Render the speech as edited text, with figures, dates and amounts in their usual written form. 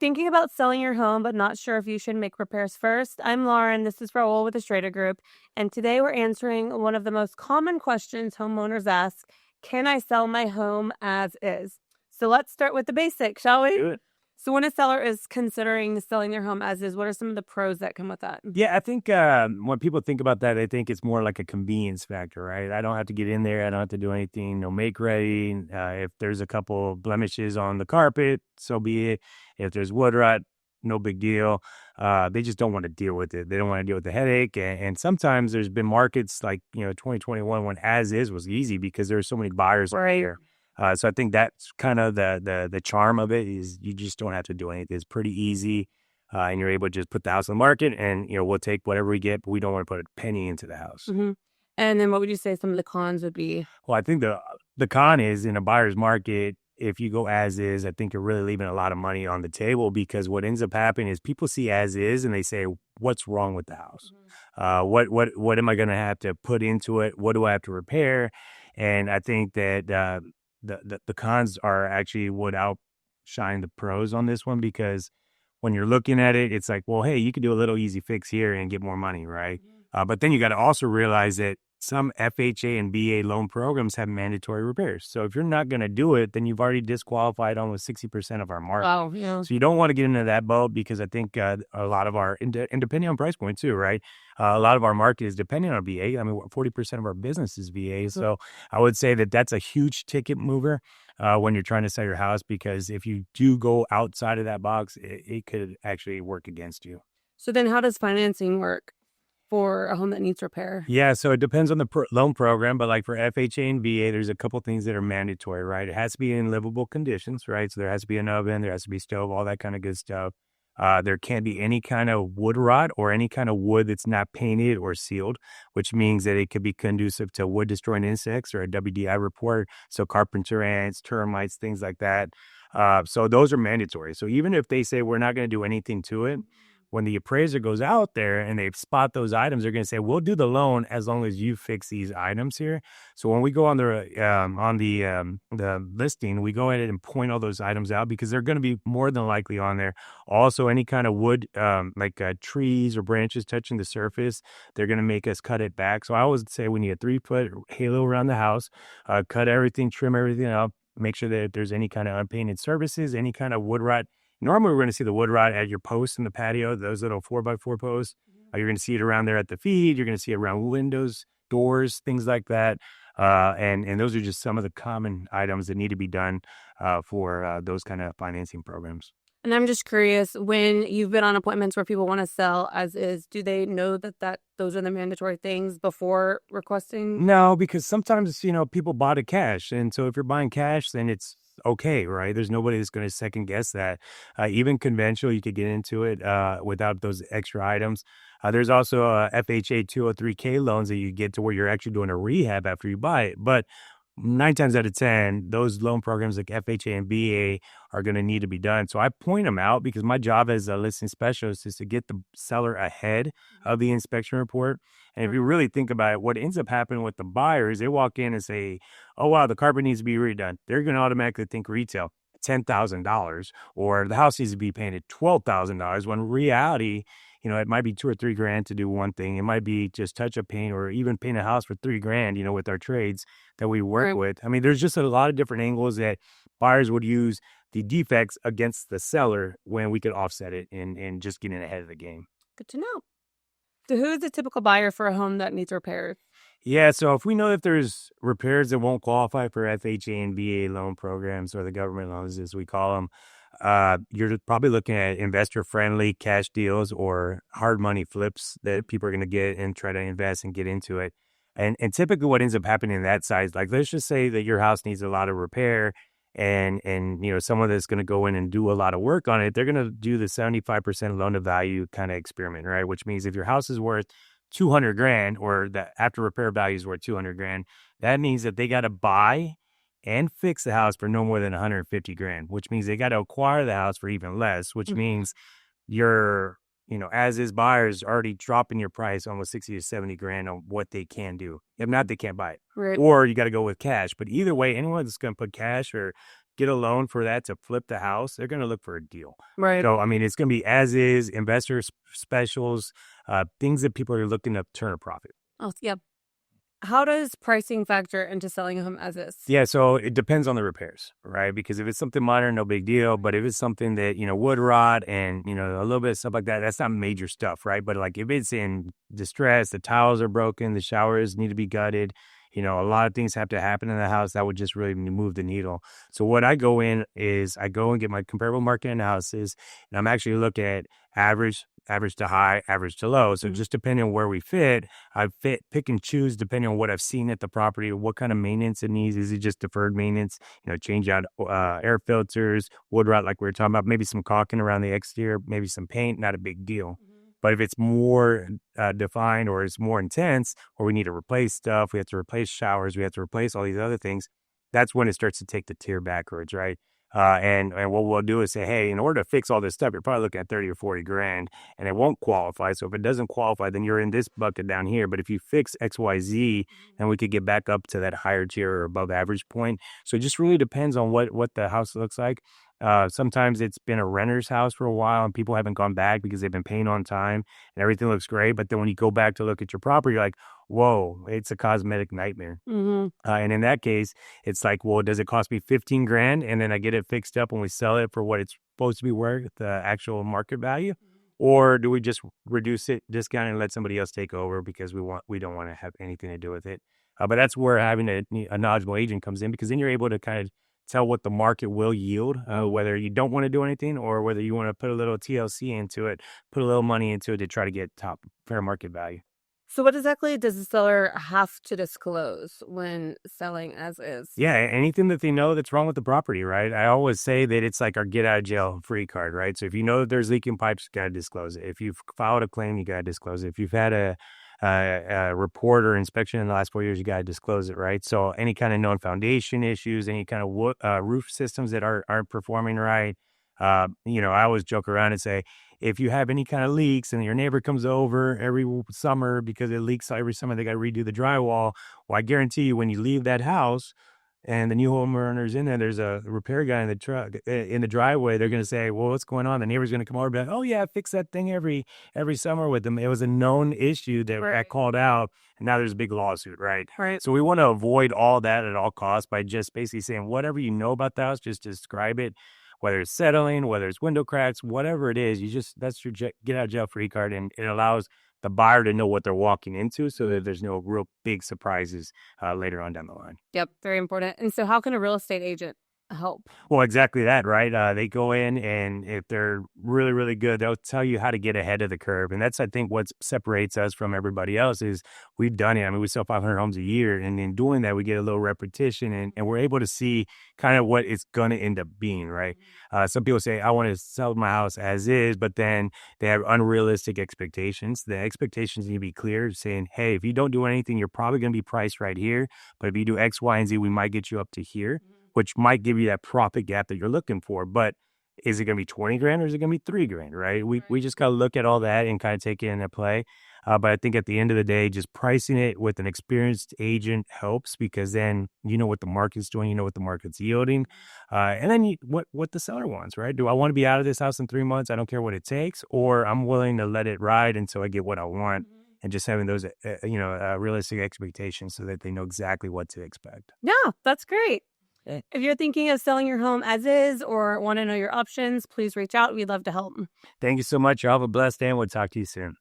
Thinking about selling your home, but not sure if you should make repairs first. I'm Lauren. This is Raul with the Schrader Group. And today we're answering one of the most common questions homeowners ask. Can I sell my home as is? So let's start with the basics, shall we? Do it. So when a seller is considering selling their home as is, what are some of the pros that come with that? Yeah, I think when people think about that, I think it's more like a convenience factor, right? I don't have to get in there. I don't have to do anything. No make ready. If there's a couple blemishes on the carpet, so be it. If there's wood rot, no big deal. They just don't want to deal with it. They don't want to deal with the headache. And sometimes there's been markets like 2021 when as is was easy because there were so many buyers out Right. there. So I think that's kind of the charm of it is you just don't have to do anything. It's pretty easy. And you're able to just put the house on the market and, we'll take whatever we get, but we don't want to put a penny into the house. Mm-hmm. And then what would you say some of the cons would be? Well, I think the con is in a buyer's market, if you go as is, I think you're really leaving a lot of money on the table because what ends up happening is people see as is and they say, what's wrong with the house? What am I going to have to put into it? What do I have to repair? And I think that the cons are actually would outshine the pros on this one because when you're looking at it, it's like, well, hey, you could do a little easy fix here and get more money, right? But then you got to also realize that some FHA and VA loan programs have mandatory repairs. So if you're not going to do it, then you've already disqualified almost 60% of our market. Wow, yeah. So you don't want to get into that boat because I think a lot of our, and depending on price point too, right? A lot of our market is depending on VA. I mean, 40% of our business is VA. So I would say that that's a huge ticket mover when you're trying to sell your house because if you do go outside of that box, it could actually work against you. So then how does financing work for a home that needs repair? Yeah, so it depends on the loan program, but like for FHA and VA, there's a couple things that are mandatory, right? It has to be in livable conditions, right? So there has to be an oven, there has to be a stove, all that kind of good stuff. There can't be any kind of wood rot or any kind of wood that's not painted or sealed, which means that it could be conducive to wood destroying insects or a WDI report. So carpenter ants, termites, things like that. So those are mandatory. So even if they say we're not going to do anything to it, when the appraiser goes out there and they spot those items, they're going to say, we'll do the loan as long as you fix these items here. So when we go on the listing, we go ahead and point all those items out because they're going to be more than likely on there. Also, any kind of wood, like trees or branches touching the surface, they're going to make us cut it back. So I always say we need a 3-foot halo around the house, cut everything, trim everything up, make sure that if there's any kind of unpainted surfaces, any kind of wood rot. Normally, we're going to see the wood rot at your posts in the patio, those little 4x4 posts. You're going to see it around there at the feed. You're going to see it around windows, doors, things like that. And those are just some of the common items that need to be done for those kind of financing programs. And I'm just curious, when you've been on appointments where people want to sell as is, do they know that those are the mandatory things before requesting? No, because sometimes, people bought it cash. And so if you're buying cash, then it's okay, right? There's nobody that's going to second guess that. Even conventional, you could get into it without those extra items. There's also FHA 203K loans that you get to where you're actually doing a rehab after you buy it. But 9 times out of 10, those loan programs like FHA and VA are going to need to be done. So I point them out because my job as a listing specialist is to get the seller ahead of the inspection report. And if you really think about it, what ends up happening with the buyers, they walk in and say, oh, wow, the carpet needs to be redone. They're going to automatically think retail, $10,000, or the house needs to be painted $12,000, when in reality, it might be $2 or $3 grand to do one thing. It might be just touch up paint or even paint a house for $3 grand, with our trades that we work with. I mean, there's just a lot of different angles that buyers would use the defects against the seller when we could offset it and just getting ahead of the game. Good to know. So who is the typical buyer for a home that needs repairs? Yeah, so if we know if there's repairs that won't qualify for FHA and VA loan programs or the government loans, as we call them, you're probably looking at investor-friendly cash deals or hard money flips that people are going to get and try to invest and get into it. And typically what ends up happening in that size, like let's just say that your house needs a lot of repair and someone that's going to go in and do a lot of work on it, they're going to do the 75% loan to value kind of experiment, right? Which means if your house is worth 200 grand or the after repair value is worth 200 grand, that means that they got to buy and fix the house for no more than 150 grand, which means they got to acquire the house for even less, which means your, as is buyers already dropping your price almost 60 to 70 grand on what they can do. If not, they can't buy it. Right. Or you got to go with cash. But either way, anyone that's going to put cash or get a loan for that to flip the house, they're going to look for a deal. Right. So, I mean, it's going to be as is, specials, things that people are looking to turn a profit. Oh, yep. How does pricing factor into selling a home as is? Yeah, so it depends on the repairs, right? Because if it's something minor, no big deal. But if it's something that, wood rot and, a little bit of stuff like that, that's not major stuff, right? But like if it's in distress, the tiles are broken, the showers need to be gutted, a lot of things have to happen in the house that would just really move the needle. So what I go in is I go and get my comparable market analysis, and I'm actually looking at average to high, average to low. So just depending on where we fit, pick and choose depending on what I've seen at the property, what kind of maintenance it needs. Is it just deferred maintenance? Change out air filters, wood rot like we were talking about, maybe some caulking around the exterior, maybe some paint, not a big deal. But if it's more defined or it's more intense, or we need to replace stuff, we have to replace showers, we have to replace all these other things, that's when it starts to take the tier backwards, right? And what we'll do is say, hey, in order to fix all this stuff, you're probably looking at 30 or 40 grand, and it won't qualify. So if it doesn't qualify, then you're in this bucket down here. But if you fix X, Y, Z, then we could get back up to that higher tier or above average point. So it just really depends on what the house looks like. Sometimes it's been a renter's house for a while and people haven't gone back because they've been paying on time and everything looks great. But then when you go back to look at your property, you're like, whoa, it's a cosmetic nightmare. And in that case, it's like, well, does it cost me 15 grand? And then I get it fixed up when we sell it for what it's supposed to be worth, the actual market value? Or do we just reduce it, discount it, and let somebody else take over because we don't want to have anything to do with it? But that's where having a knowledgeable agent comes in, because then you're able to kind of tell what the market will yield, whether you don't want to do anything or whether you want to put a little TLC into it, put a little money into it to try to get top fair market value. So what exactly does the seller have to disclose when selling as is? Yeah, anything that they know that's wrong with the property, right? I always say that it's like our get out of jail free card, right? So if you know that there's leaking pipes, you got to disclose it. If you've filed a claim, you got to disclose it. If you've had a report or inspection in the last 4 years, you got to disclose it, right? So any kind of known foundation issues, any kind of roof systems that aren't performing right. I always joke around and say, if you have any kind of leaks and your neighbor comes over every summer because it leaks every summer, they got to redo the drywall. Well, I guarantee you when you leave that house and the new homeowner's in there, there's a repair guy in the truck in the driveway. They're going to say, well, what's going on? The neighbor's going to come over and be like, oh yeah, fix that thing every summer with them. It was a known issue that got called out, and now there's a big lawsuit, right? So we want to avoid all that at all costs by just basically saying, whatever you know about the house, just describe it. Whether it's settling, whether it's window cracks, whatever it is, that's your get out of jail free card, and it allows the buyer to know what they're walking into, so that there's no real big surprises later on down the line. Yep, very important. And so how can a real estate agent help? Well, exactly that, right? They go in, and if they're really, really good, they'll tell you how to get ahead of the curve. And that's, I think, what separates us from everybody else is we've done it. I mean, we sell 500 homes a year, and in doing that, we get a little repetition, and we're able to see kind of what it's going to end up being, right? Some people say, I want to sell my house as is, but then they have unrealistic expectations. The expectations need to be clear, saying, hey, if you don't do anything, you're probably going to be priced right here. But if you do X, Y, and Z, we might get you up to here, which might give you that profit gap that you're looking for. But is it going to be 20 grand or is it going to be 3 grand, right? We just got to look at all that and kind of take it into play. But I think at the end of the day, just pricing it with an experienced agent helps, because then you know what the market's doing, you know what the market's yielding, and then what the seller wants, right? Do I want to be out of this house in 3 months? I don't care what it takes, or I'm willing to let it ride until I get what I want. And just having those, realistic expectations so that they know exactly what to expect. Yeah, that's great. If you're thinking of selling your home as is or want to know your options, please reach out. We'd love to help. Thank you so much. Y'all have a blessed day, and we'll talk to you soon.